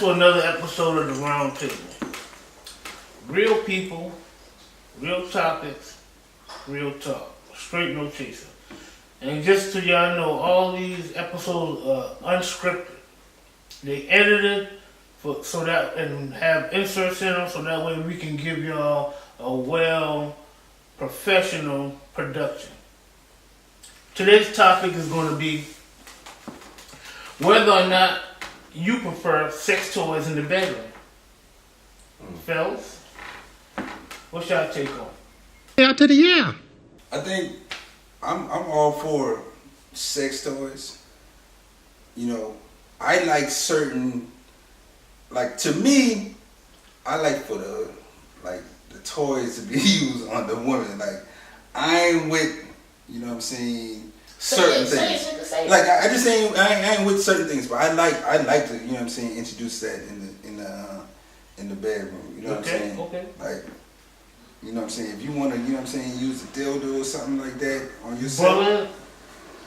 to another episode of the Round Table. Real people, real topics, real talk. Straight no chaser. And just so y'all know, all these episodes are unscripted. They edited so that and have inserts in them so that way we can give y'all a professional production. Today's topic is going to be whether or not you prefer sex toys in the bedroom. Fellas, what's y'all take on? Out to the yeah. I think I'm all for sex toys. You know, I like certain, like to me, I like for the toys to be used on the woman. Like I ain't with, you know what I'm saying, certain things. Like I just ain't I ain't with certain things, but I like to, you know what I'm saying, introduce that in the bedroom. You know what I'm saying? Okay. Like, you know what I'm saying? If you want to, you know what I'm saying, use a dildo or something like that on yourself.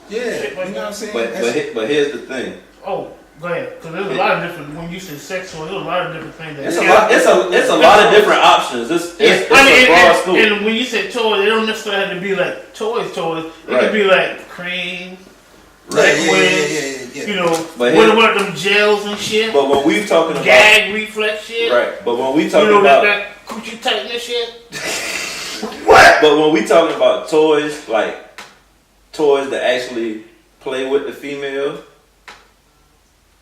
Yeah, you know what I'm saying? But here's the thing. Oh, go ahead. Because there's a lot of different, when you say sex toys, there's a lot of different things. It's a lot of different options. It's a broad scope. And when you say toys, they don't necessarily have to be like toys. It could be like cream, liquids, you know, one of them gels and shit. But when we talking about gag reflex shit. Right. But when we talking about that coochie tightness shit. What? But when we talking about toys, like toys that actually play with the female,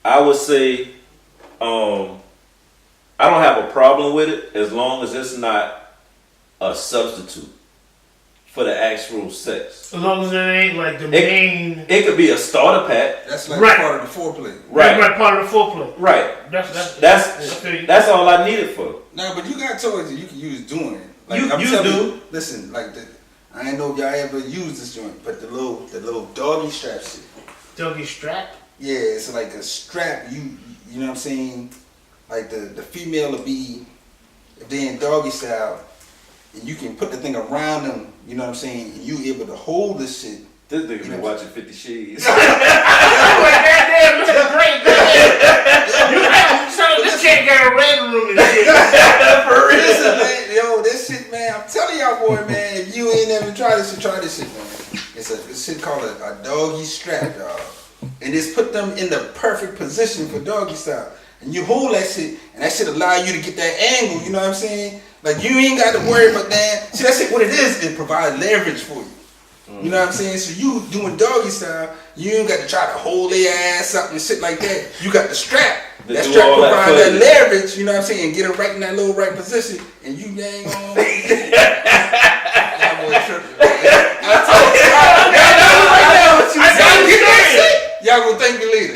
I would say I don't have a problem with it as long as it's not a substitute for the actual sex. As long as it ain't like the main. It could be a starter pack. That's like part of the foreplay. Right. Right, part of the foreplay. Right. That's all I need it for. No, but you got toys that you can use doing it. Like, you do. Listen, like I ain't know if y'all ever used this joint, but the little doggy strap shit. Doggy strap? Yeah, it's like a strap. You know what I'm saying? Like the female will be, if they in doggy style, and you can put the thing around them. You know what I'm saying? And you able to hold this shit. This nigga been watching 50 Shades. Goddamn, this is great. This cat got a red room and shit. For real, listen, man. Yo, this shit, man. I'm telling y'all, boy, man. If you ain't never tried this shit, try this shit, man. It's a shit called a doggy strap, y'all. And it's put them in the perfect position for doggy style. And you hold that shit, and that shit allow you to get that angle. You know what I'm saying? Like you ain't got to worry about that. See, that shit, what it is, it provides leverage for you. You know what I'm saying? So you doing doggy style, you ain't got to try to hold their ass up and shit like that. You got the strap. That strap provides that leverage, you know what I'm saying? Get it right in that little right position, and you ain't on. That boy tripping. I told you, y'all gonna thank me later.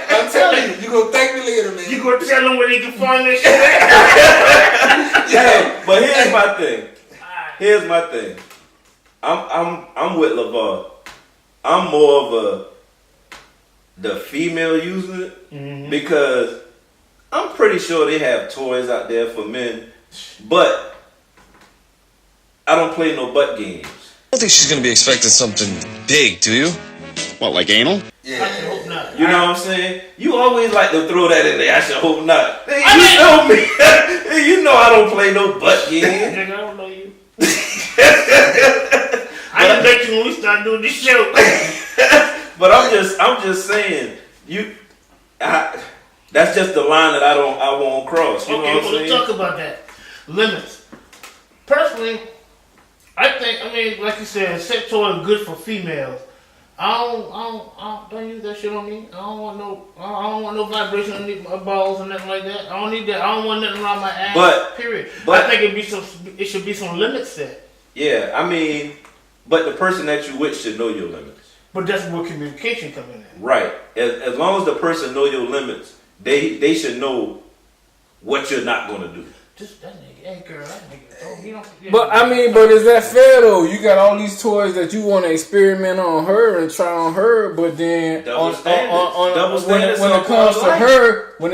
I'm telling you, you gonna thank me later, man. You gonna tell them where they can find this shit? Yeah, but here's my thing. I'm with LeVar. I'm more of the female using it because I'm pretty sure they have toys out there for men, but I don't play no butt games. I don't think she's gonna be expecting something big, do you? What, like anal? Yeah. I should hope not. You know what I'm saying? You always like to throw that in there. I should hope not. Hey, you know me. You know I don't play no butt games. Nigga, I don't know you. I didn't met you when we started doing this show. But I'm just saying, that's just the line that I won't cross. You know what I'm saying? Let's talk about that. Limits. Personally, I mean, like you said, sex toy is good for females. I don't use that shit on me. I don't want no vibration underneath my balls and nothing like that. I don't need that. I don't want nothing around my ass. Period. But I think it should be some limits set. Yeah, I mean, but the person that you with should know your limits. But that's where communication comes in. Right. As long as the person know your limits, they should know what you're not gonna do. Just that nigga, hey girl, that nigga. But I mean, but is that fair though? You got all these toys that you want to experiment on her and try on her, but then when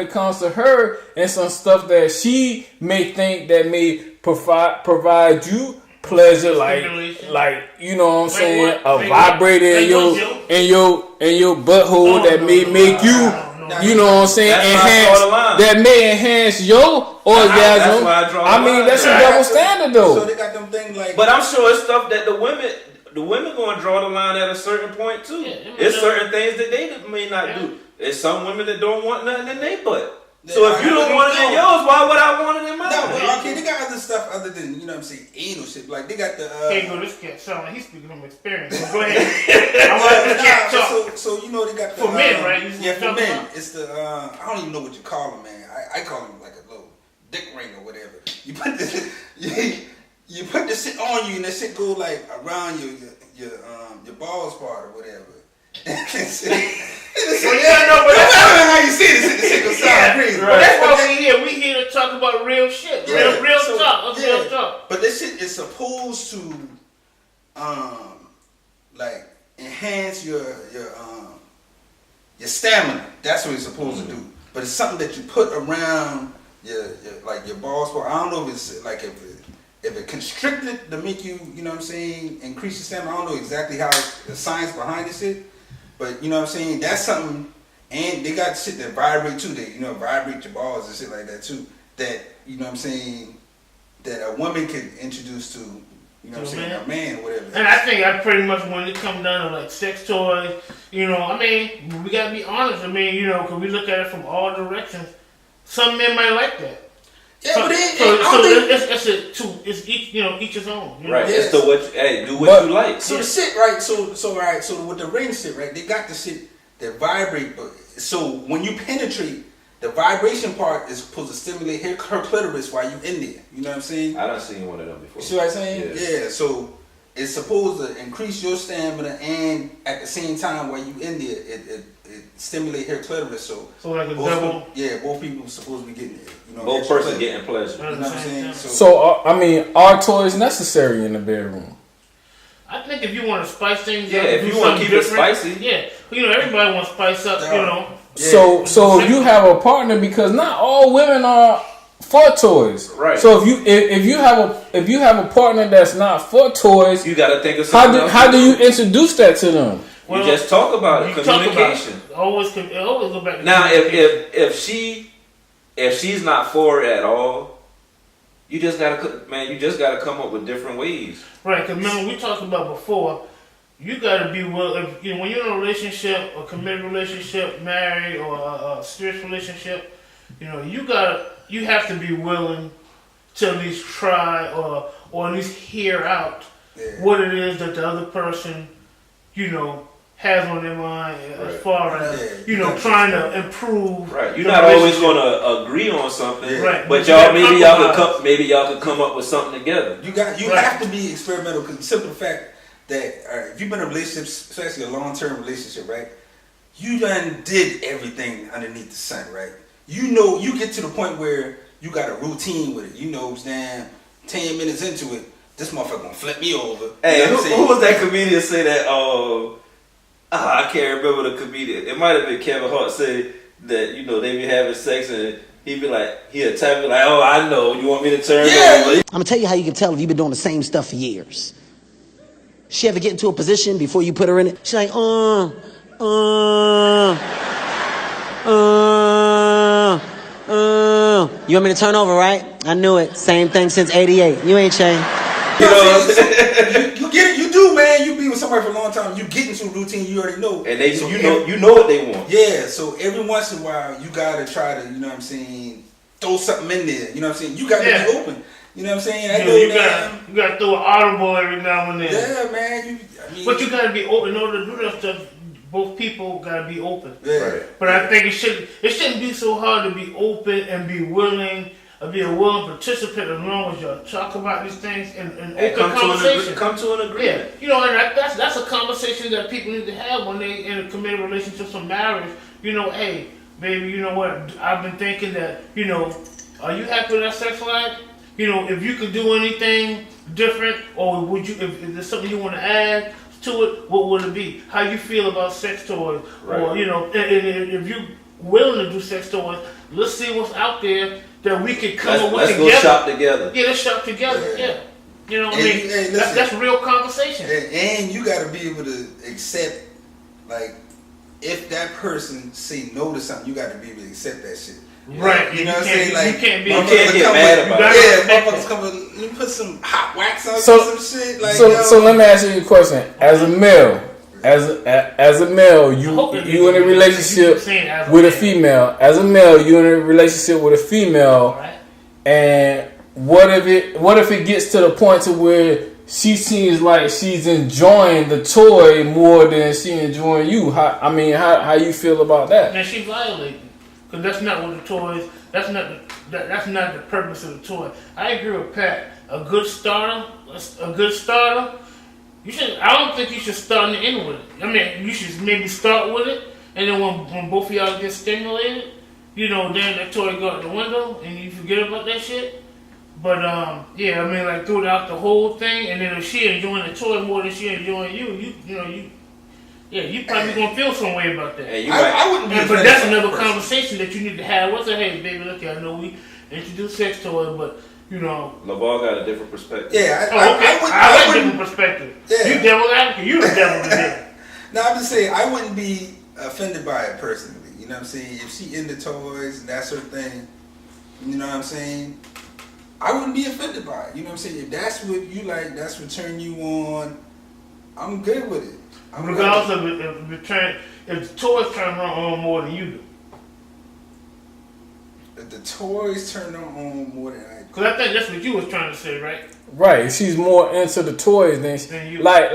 it comes to her, and some stuff that she may think that may provide you pleasure, like you know what I'm saying, a vibrator in your butthole that may make you no. You know what I'm saying? That's why I draw the line. That may enhance your orgasm. That's why I draw the line. mean, that's a double standard though. So they got them things like. But I'm sure it's stuff that the women gonna draw the line at a certain point too. Yeah, it's certain things that they may not do. There's some women that don't want nothing in their butt. So if you don't want it in yours, why would I want it in mine? No, okay, they got other stuff other than, you know what I'm saying, anal shit. Like they got the. Can't go this cat sound like he's speaking from experience. So go ahead. I want the cat talk. So you know they got the. For men, right? Yeah, for men. It's the. I don't even know what you call them, man. I call them like a little dick ring or whatever. You put this. You put this shit on you and that shit go like around your balls part or whatever. Well, yeah, no, but I don't know how you see this. This shit gonna sound crazy. But that's why we here. We here to talk about real shit, real talk. Real talk. But this shit is supposed to, like enhance your stamina. That's what it's supposed to do. But it's something that you put around your like your balls part. I don't know if it's like if it constricted to make you, you know what I'm saying, increase your stamina. I don't know exactly how the science behind this shit. But you know what I'm saying? That's something, and they got shit that vibrate too. That, you know, vibrate your balls and shit like that too. That, you know what I'm saying, that a woman could introduce to, you know what I'm saying, a man or whatever. And I think I pretty much, when it comes down to like sex toys, you know, I mean, we gotta be honest. I mean, you know, because we look at it from all directions. Some men might like that. Yeah, but it's each, you know, each his own. You know? Right. Yes. It's the what do what you like. So the shit, right? So right. So with the ring shit, right? They got the shit that vibrate, but so when you penetrate, the vibration part is supposed to stimulate her clitoris while you in there. You know what I'm saying? I done seen one of them before. You see what I'm saying? Yeah. So it's supposed to increase your stamina, and at the same time while you in there, it stimulate her clitoris. So like a double. Both people supposed to be getting it. You know, both person getting pleasure. You know what I'm saying? So I mean, are toys necessary in the bedroom? I think if you want to spice things up, if you want to keep it spicy, you know, everybody wants to spice up, you know. Yeah. So if you have a partner, because not all women are for toys, right? So if you have a partner that's not for toys, you got to think of something. How do you introduce that to them? Well, you just talk about it. Communication. Always go back to now, if she's not for it at all, you just gotta come up with different ways. Right, because remember we talked about before, you gotta be when you're in a relationship, a committed relationship, married, or a serious relationship, you know, you have to be willing to at least try or at least hear out what it is that the other person, you know, has on their mind as far as, you know, trying to improve. Right. You're not always going to agree on something. Right. But maybe y'all could come up with something together. You have to be experimental, because the simple fact that if you've been in a relationship, especially a long-term relationship, right? You done did everything underneath the sun, right? You know, you get to the point where you got a routine with it. You know, damn, 10 minutes into it, this motherfucker gonna flip me over. Hey, who was that comedian say that? I can't remember the comedian. It might have been Kevin Hart said that, you know, they be having sex and he'd be like, he'd tell me like, oh, I know, you want me to turn over? I'm gonna tell you how you can tell if you've been doing the same stuff for years. She ever get into a position before you put her in it? She's like, you want me to turn over, right? I knew it. Same thing since '88. You ain't changed. You know what I'm saying? You get it, you do, man. You be with somebody for a long time, you get into a routine you already know. And you know what they want. Yeah, so every once in a while you gotta try to, you know what I'm saying, throw something in there. You know what I'm saying? You gotta be open. You know what I'm saying? You gotta throw an audible every now and then. Yeah, man. But you gotta be open in order to do that stuff. Both people gotta be open. Yeah. Right. But I think it shouldn't be so hard to be open and be willing, be a willing participant, as long as y'all talk about these things and open conversation. Come to an agreement. Yeah, you know, and that's a conversation that people need to have when they in a committed relationship or marriage. You know, hey, baby, you know what? I've been thinking that, you know, are you happy with that sex life? You know, if you could do anything different, or would you, if there's something you want to add to it, what would it be? How you feel about sex toys? Right. Or, you know, and if you're willing to do sex toys, let's see what's out there that we could come up with together. Let's go shop together. Yeah, let's shop together. Yeah. You know what I mean? That's real conversation. And you got to be able to accept, like, if that person say no to something, you got to be able to accept that shit. Right. You know what I'm saying? Like, you can't get mad about it. Yeah, motherfuckers come with, let me put some hot wax on some shit. Like, so let me ask you a question. As a male, as a male, you in a relationship with a female. As a male, you in a relationship with a female, and what if it gets to the point to where she seems like she's enjoying the toy more than she enjoying you? How you feel about that? Now she violated, because that's not what the toy is. That's not the purpose of the toy. I agree with Pat. A good starter. I don't think you should start in the end with it. I mean, you should maybe start with it, and then when both of y'all get stimulated, then the toy go out the window, and you forget about that shit. But yeah, I mean, like throughout the whole thing, and then if she enjoying the toy more than she enjoying you probably gonna feel some way about that. I wouldn't be. But that's another conversation that you need to have. What's hey, baby? Look, I know we introduced sex toys, but LeVar got a different perspective. Yeah, I like different perspective. Yeah. You devil advocate. You the devil today. No, I'm just saying I wouldn't be offended by it personally. You know what I'm saying? If she into toys and that sort of thing, you know what I'm saying? I wouldn't be offended by it. You know what I'm saying? If that's what you like, that's what turn you on, I'm good with it. Regardless of if the toys turn her on more than you do. If the toys turn her on more than I do. Because I think that's what you was trying to say, right? Right. She's more into the toys than you. Like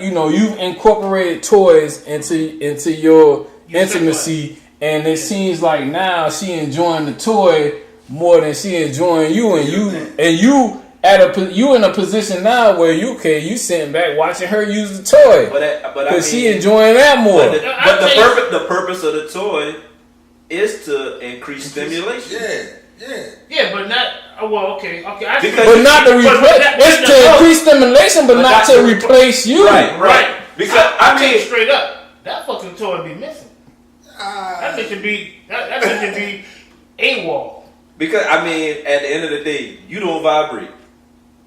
you've incorporated toys into your intimacy, and it seems like now she enjoying the toy more than she enjoying you, and you you in a position now where you sitting back watching her use the toy, because she enjoying that more. But the purpose of the toy is to increase stimulation. Yeah, but not. Okay. But not to replace. It's to increase stimulation, but not to replace you. Right. Because I mean, straight up, that fucking toy be missing. That should be AWOL. Because at the end of the day, you don't vibrate.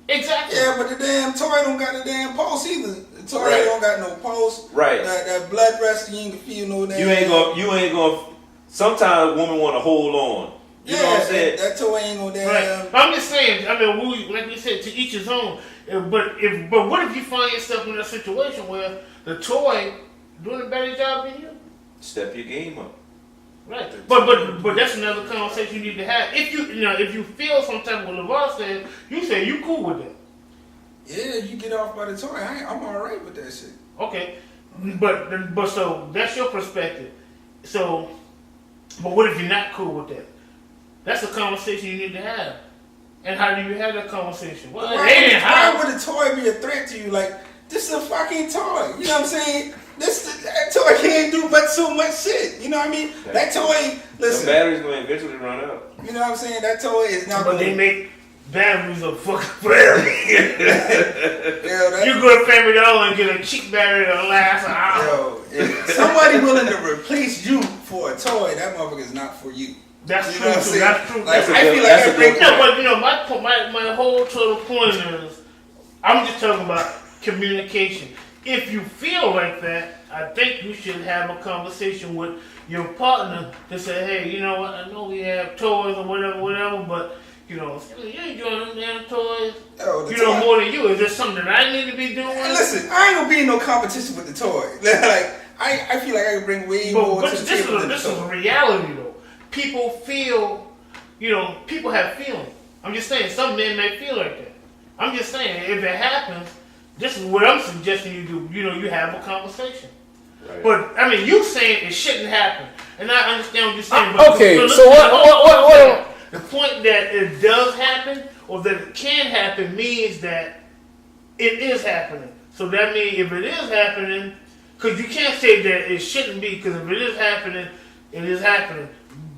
Exactly. Yeah, but the damn toy don't got a damn pulse either. The toy don't got no pulse. Right. That blood rush, you ain't gonna feel no damn. You ain't gonna. Sometimes a woman want to hold on. You know what I'm saying? That toy ain't gonna damn. Right. I'm just saying. I mean, like we said, to each his own. But what if you find yourself in a situation where the toy doing a better job than you? Step your game up. Right, but that's another conversation you need to have. If you feel some type of what LeVar said, you say you cool with that. Yeah, you get off by the toy. I'm all right with that shit. Okay, but so that's your perspective. So, but what if you're not cool with that? That's a conversation you need to have. And how do you have that conversation? Well, why would a toy be a threat to you? Like, this is a fucking toy. You know what I'm saying? That toy can't do but so much shit. You know what I mean? That toy, listen. The battery's going to eventually run out. You know what I'm saying? That toy is not going to... But they make batteries of fucking forever. You go to Family Dollar and get a cheap battery that'll last an hour. If somebody willing to replace you for a toy, that motherfucker is not for you. That's true too. That's true. Like, I feel like I bring... No, but my whole total point is, I'm just talking about communication. If you feel like that, I think you should have a conversation with your partner to say, hey, you know what, I know we have toys or whatever, but, you ain't doing them damn toys. More than you. Is there something that I need to be doing? Hey, listen, I ain't gonna be in no competition with the toy. Like, I feel like I can bring way more to the table. This is a reality, though. People feel, people have feelings. I'm just saying, some men may feel like that. I'm just saying, if it happens, this is what I'm suggesting you do. You have a conversation. Right. But, I mean, you saying it shouldn't happen. And I understand what you're saying. But so what? The point that it does happen, or that it can happen, means that it is happening. So that means if it is happening, because you can't say that it shouldn't be, because if it is happening, it is happening.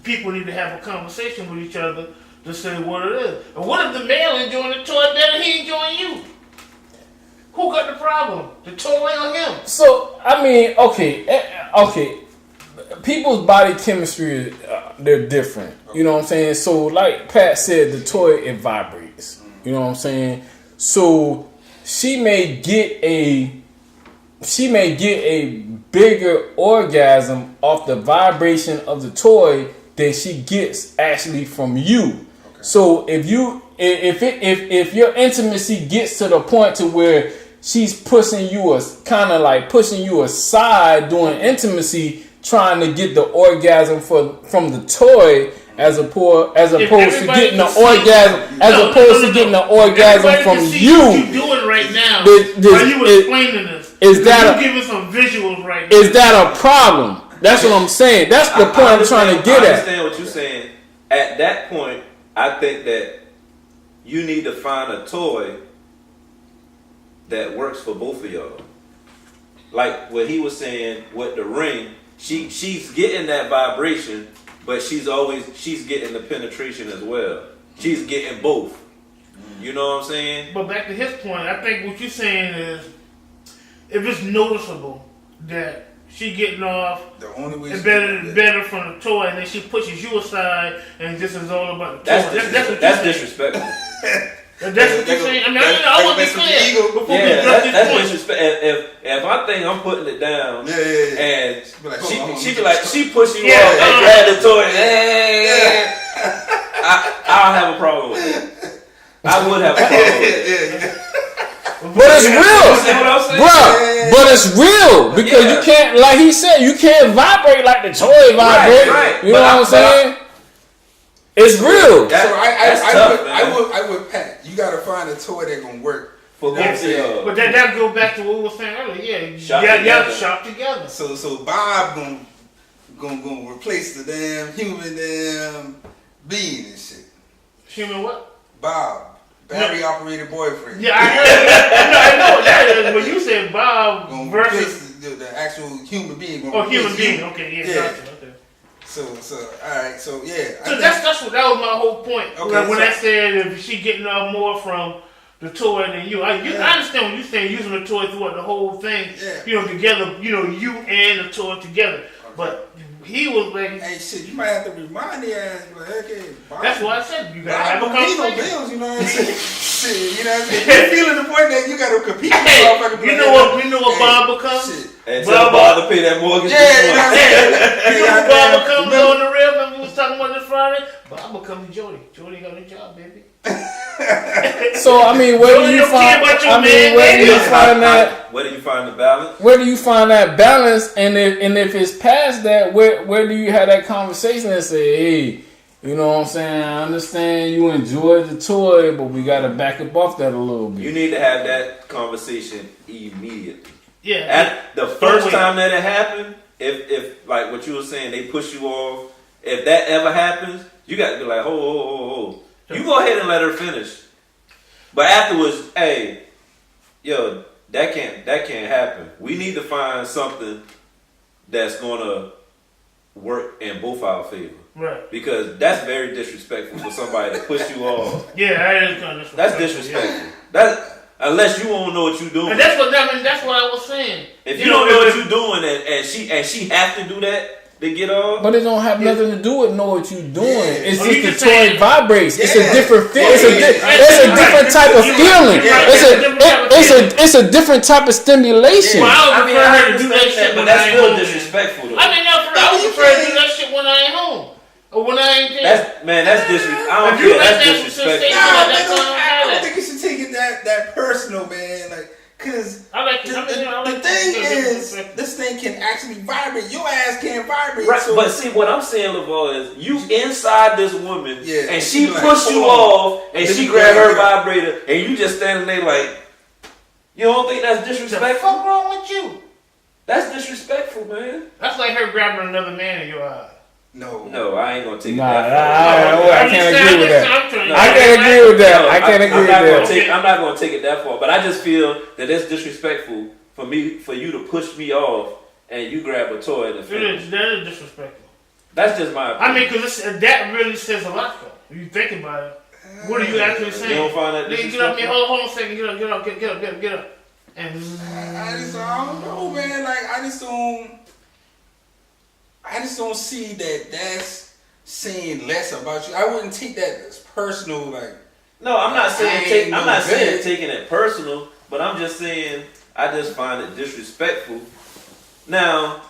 People need to have a conversation with each other to say what it is. And what if the male enjoying the toy better than he enjoying you? Who got the problem? The toy or him? So, I mean, okay. People's body chemistry, they're different. You know what I'm saying? So, like Pat said, the toy, it vibrates. You know what I'm saying? So, she may get a bigger orgasm off the vibration of the toy than she gets actually from you. Okay. So if your intimacy gets to the point to where she's pushing you pushing you aside during intimacy, trying to get the orgasm from the toy as opposed to getting the orgasm from you. What you doing right now? Are you explaining this? You giving some visuals right now? Is that a problem? That's what I'm saying. That's the point I'm trying to get at. I understand what you're saying. At that point, I think that you need to find a toy that works for both of y'all. Like what he was saying with the ring, she's getting that vibration, but she's getting the penetration as well. She's getting both. You know what I'm saying? But back to his point, I think what you're saying is, if it's noticeable that she getting off, the only way it's better from the toy, and then she pushes you aside, and this is all about the toy. That's disrespectful. That's what you're saying. I mean, I want to be clear before we jump this that's point. disrespect. If I think I'm putting it down, and she be like, she pushing you off and grab the toy, I'll have a problem with it. I would have a problem with it. But it's real, bro. But it's real because you can't, like he said, you can't vibrate like the toy vibrate. Right. You know what I'm saying? It's real. I would Pat. You gotta find a toy that gonna work for both of y'all. But that go back to what we were saying earlier. Shop together. So Bob gonna replace the damn human being and shit. Human what? Bob. Battery operated boyfriend. Yeah, I heard that. I know what that is. When you said Bob versus the actual human being. Human being. Okay, yeah. Gotcha. Okay. So, all right. So, yeah. So that was my whole point. Okay, when I said if she getting more from the toy than you, I understand when you saying using the toy throughout the whole thing. Yeah. Together. You and the toy together. Okay. But he was like, hey, shit, you might have to remind the ass, like, okay, Bob, that's why I said you gotta have a conversation. Bills, you know what I'm saying? Shit, you know what I'm saying? You're feeling the point that you gotta compete with motherfuckers. You know what Bob becomes? And tell Bob to pay that mortgage. Yeah, you know what I'm saying? You know what Bob becomes on the real? Remember we was talking about this Friday? Bob becomes Jody. Jody got a job, baby. So I mean, where do you find that? Where do you find the balance? Where do you find that balance? And if it's past that, where do you have that conversation and say, hey, you know what I'm saying? I understand you enjoy the toy, but we got to back up off that a little bit. You need to have that conversation immediately. Yeah. At the first time that it happened, if like what you were saying, they push you off. If that ever happens, you got to be like, oh. You go ahead and let her finish. But afterwards, hey, yo, that can't happen. We need to find something that's gonna work in both our favor. Right. Because that's very disrespectful for somebody to push you off. Yeah, that is kind of disrespectful. That's disrespectful. Yeah. That unless you won't know what you're doing. And that's what I was saying. If you don't know what you're doing and she have to do that to get off. But it don't have nothing to do with know what you're doing. Yeah. It's just the toy vibrates. Yeah. It's a different feel. It's a different type of feeling. It's a different type of stimulation. Well, I would prefer her to do that shit, but that's still disrespectful though. I would prefer to do that shit when I ain't home. Or when I ain't there. That's disrespectful. I don't care. That's disrespectful. I don't think you should take it that personal, man. Like, cause the thing is, this thing can actually vibrate. Your ass can't vibrate. Right, so. but see, what I'm saying, LaVar, is you inside this woman, and she like, push you off, and she grab her vibrator, and you just standing there like, you don't think that's disrespectful? What the fuck wrong with you? That's disrespectful, man. That's like her grabbing another man in your eye. No, I ain't gonna take that far. I can't agree with that. I can't agree with that. I can't agree with that. I'm not gonna take it that far, but I just feel that it's disrespectful for you to push me off and you grab a toy and finish. That is disrespectful. That's just my opinion. I mean, because that really says a lot, though. When you think about it, what are you actually saying? You don't find that disrespectful? Get up, man. Hold on a second. Get up. And I don't know, man. Like, I just don't see that's saying less about you. I wouldn't take that as personal, like. No, I'm not saying taking it personal, but I'm just saying I just find it disrespectful Now,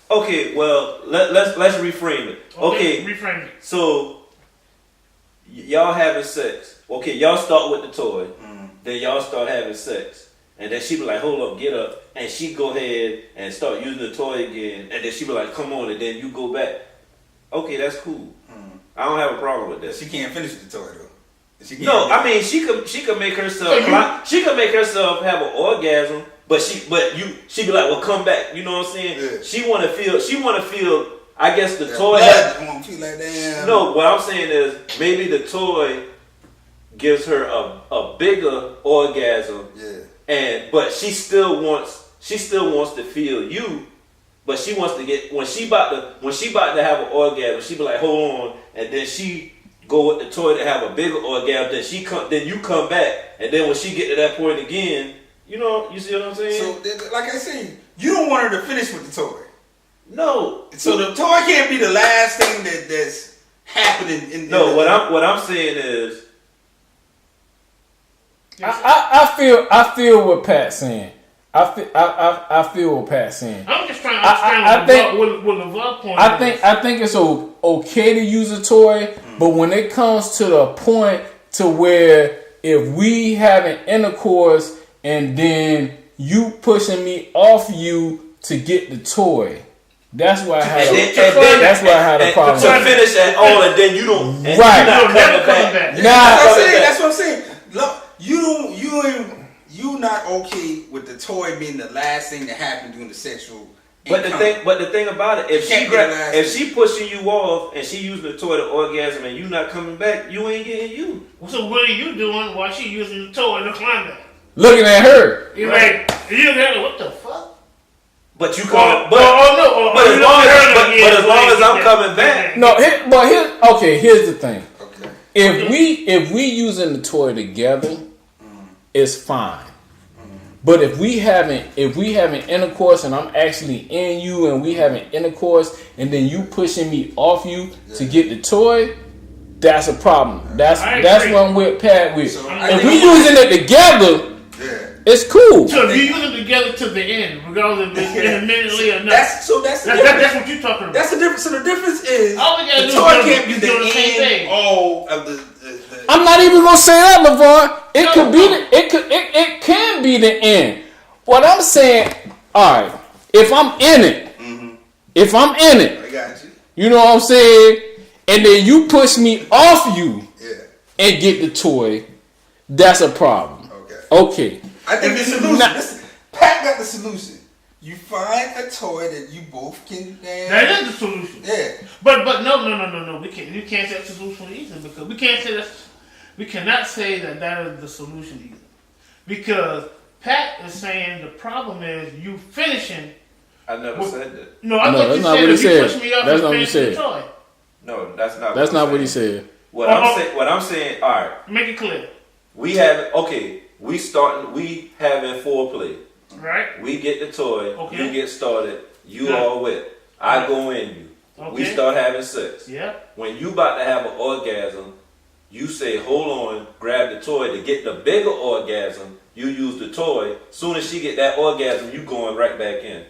okay, well, let's reframe it. Okay, reframe it. So y'all having sex. Okay, y'all start with the toy, then y'all start having sex, and then she be like, "Hold up, get up," and she go ahead and start using the toy again, and then she be like, "Come on," and then you go back. Okay, that's cool. I don't have a problem with that. She can't finish the toy though. No, I mean she could make herself she could make herself have an orgasm, but she be like, well, come back. You know what I'm saying? Yeah. She wanna feel. I guess the toy. Won't feel like damn. No, what I'm saying is maybe the toy gives her a bigger orgasm. Yeah. But she still wants to feel you. But she wants to get when she about to have an orgasm, she be like, hold on, and then she go with the toy to have a bigger orgasm. Then you come back, and then when she get to that point again, you know, you see what I'm saying? So like I said, you don't want her to finish with the toy. No. So the toy can't be the last thing that's happening. What I'm saying is, I feel what Pat's saying. I feel what Pat's saying. I'm just trying to understand what the love point is. I think it's okay to use a toy, but when it comes to the point to where if we having intercourse and then you pushing me off you to get the toy, that's why I had a problem. To finish that all, and then you don't. And right. You're not coming back. That's what I'm saying. Look, you not okay with the toy being the last thing that happened during the sexual. But the thing about it, if she pushing you off and she using the toy to orgasm and you not coming back, you ain't getting you. So what are you doing while she using the toy to climb back? Looking at her. You're like, what the fuck? But you coming, but as long as I'm coming back. No, here's the thing. Okay. If we using the toy together, it's fine. But if we having intercourse and I'm actually in you and we having intercourse and then you pushing me off you to get the toy, that's a problem. That's what I'm with Pat with. So if we using it together, it's cool. So if you use it together to the end, regardless of it's intermittently or not. That's what you're talking about. That's the difference. So the difference is all we gotta the do toy is can't be the same end thing. all of the I'm not even gonna say that, LeVar. It can be the end. What I'm saying, all right, if I'm in it, I got you. You know what I'm saying, and then you push me off you, and get the toy, that's a problem. Okay. I think the solution. Pat got the solution. You find a toy that you both can. That is the solution. Yeah. But no. We can't. You can't say that's the solution either because we can't say that. We cannot say that is the solution either because Pat is saying the problem is you finishing. I never said that. No, I thought you said if you push me up and finish the toy. No, that's not. That's not what he said. What I'm saying. All right. Make it clear. We having foreplay. Right. We get the toy. Okay. You get started. You all wet. I go in you. Okay. We start having sex. Yeah. When you about to have an orgasm, you say, hold on, grab the toy. To get the bigger orgasm, you use the toy. Soon as she get that orgasm, you going right back in.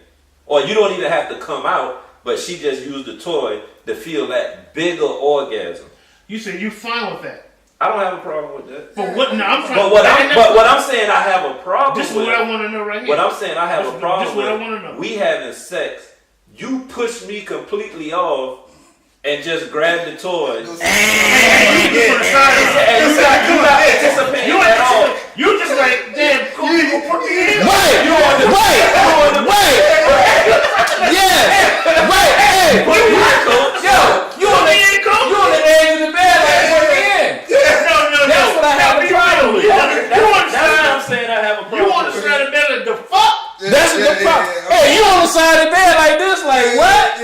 Or you don't even have to come out, but she just used the toy to feel that bigger orgasm. You say you fine with that. I don't have a problem with that. But what? No, I'm trying. But what I'm saying, I have a problem. This is what I want to know right here. What I'm saying, I have a problem. This is what I want to know. We having sex. You push me completely off and just grab the toy. And you're not anticipating at all. You just like, damn, cool people put me in. Right. Yes. Right. Hey. You on the edge of the bed like put me in. No. That's what I have a problem with. That's what I'm saying. I have a problem. You on the side of the bed like the fuck? That's the problem. Hey, you on the side of the bed like this, like what?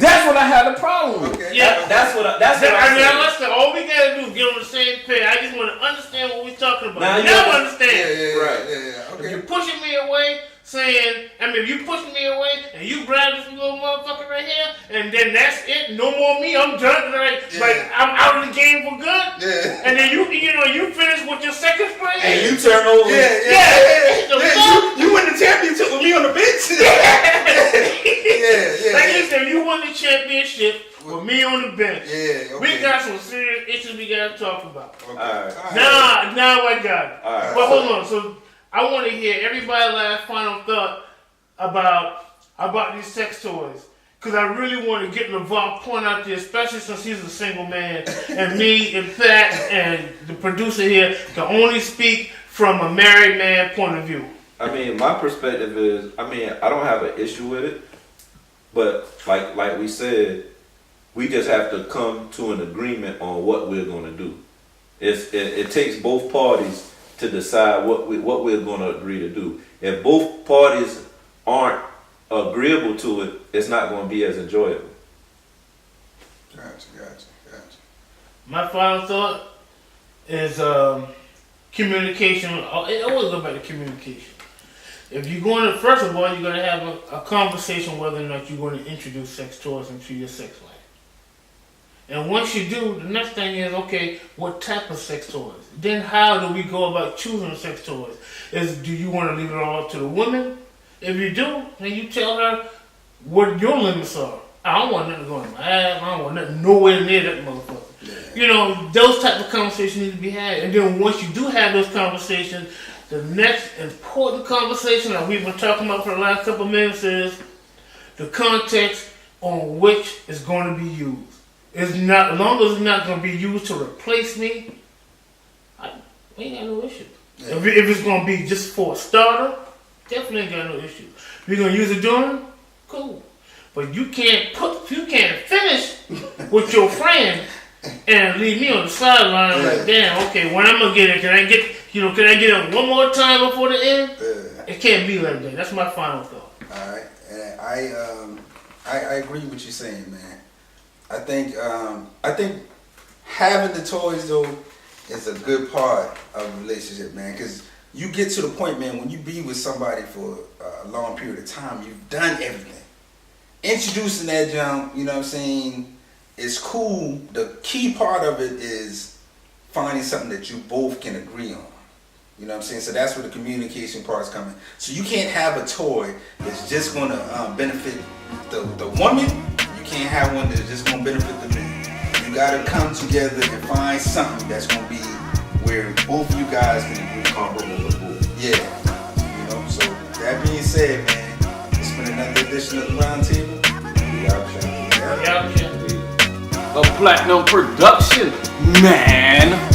That's what I had a problem with. Yeah, that's what I'm saying. Listen, all we gotta do is get on the same page. I just want to understand what we're talking about. Now you never understand. Right. Okay. If you're pushing me away, if you pushing me away and you grab this little motherfucker right here, and then that's it, no more me, I'm done. Like I'm out of the game for good. Yeah. And then you finish with your second spray. And you turn over. Yeah. You win the championship with me on the bench. Listen, you won the championship with me on the bench. Yeah, okay. We got some serious issues we gotta talk about. Okay. Alright. Now I got it. Alright. Well, hold on. So I want to hear everybody's last final thought about these sex toys. Because I really want to get LeVar point out there, especially since he's a single man, and me and Pat and the producer here can only speak from a married man point of view. I mean, my perspective is, I don't have an issue with it, but like we said, we just have to come to an agreement on what we're going to do. It takes both parties to decide what we're going to agree to do. If both parties aren't agreeable to it, it's not going to be as enjoyable. Gotcha. My final thought is communication. It always go back to communication. If you're going to, first of all, you're going to have a conversation whether or not you're going to introduce sex toys into your sex life. And once you do, the next thing is, okay, what type of sex toys? Then how do we go about choosing sex toys? Do you want to leave it all to the women? If you do, then you tell her what your limits are. I don't want nothing going in my ass. I don't want nothing nowhere near that motherfucker. Yeah. You know, those type of conversations need to be had. And then once you do have those conversations, the next important conversation that we've been talking about for the last couple of minutes is the context on which it's going to be used. It's not, as long as it's not going to be used to replace me, we ain't got no issue. Yeah. If it's going to be just for a starter, definitely ain't got no issue. If you're going to use it during, cool. But you can't finish with your friend and leave me on the sideline like, damn, okay, when I'm going to get it, can I get it one more time before the end? It can't be like that. That's my final thought. All right. And I agree with what you're saying, man. I think having the toys though is a good part of a relationship, man. Because you get to the point, man, when you be with somebody for a long period of time, you've done everything. Introducing that jump, you know what I'm saying, is cool. The key part of it is finding something that you both can agree on. You know what I'm saying? So that's where the communication part is coming. So you can't have a toy that's just going to benefit the woman. You can't have one that's just going to benefit the man. You got to come together and find something that's going to be where both of you guys can agree. Yeah. You know, so that being said, man, it's been another edition of the Round Table. We out here. A platinum production, man.